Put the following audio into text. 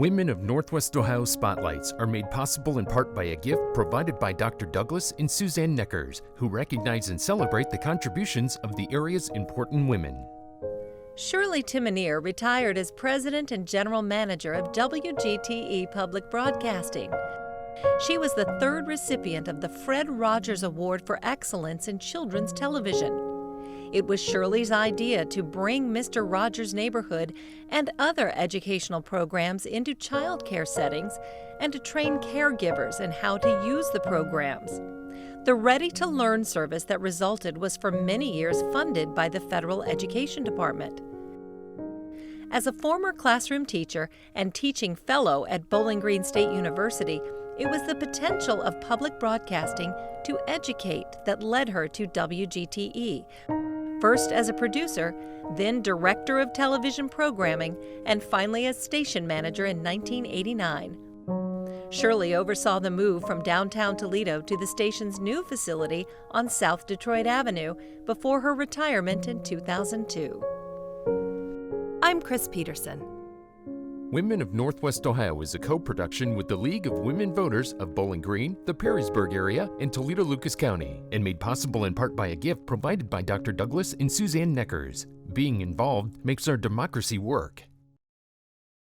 Women of Northwest Ohio Spotlights are made possible in part by a gift provided by Dr. Douglas and Suzanne Neckers, who recognize and celebrate the contributions of the area's important women. Shirley Timonere retired as president and general manager of WGTE Public Broadcasting. She was the third recipient of the Fred Rogers Award for Excellence in Children's Television. It was Shirley's idea to bring Mr. Rogers' Neighborhood and other educational programs into childcare settings and to train caregivers in how to use the programs. The Ready to Learn service that resulted was for many years funded by the Federal Education Department. As a former classroom teacher and teaching fellow at Bowling Green State University, it was the potential of public broadcasting to educate that led her to WGTE. First as a producer, then director of television programming, and finally as station manager in 1989. Shirley oversaw the move from downtown Toledo to the station's new facility on South Detroit Avenue before her retirement in 2002. I'm Chris Peterson. Women of Northwest Ohio is a co-production with the League of Women Voters of Bowling Green, the Perrysburg area, and Toledo-Lucas County, and made possible in part by a gift provided by Dr. Douglas and Suzanne Neckers. Being involved makes our democracy work.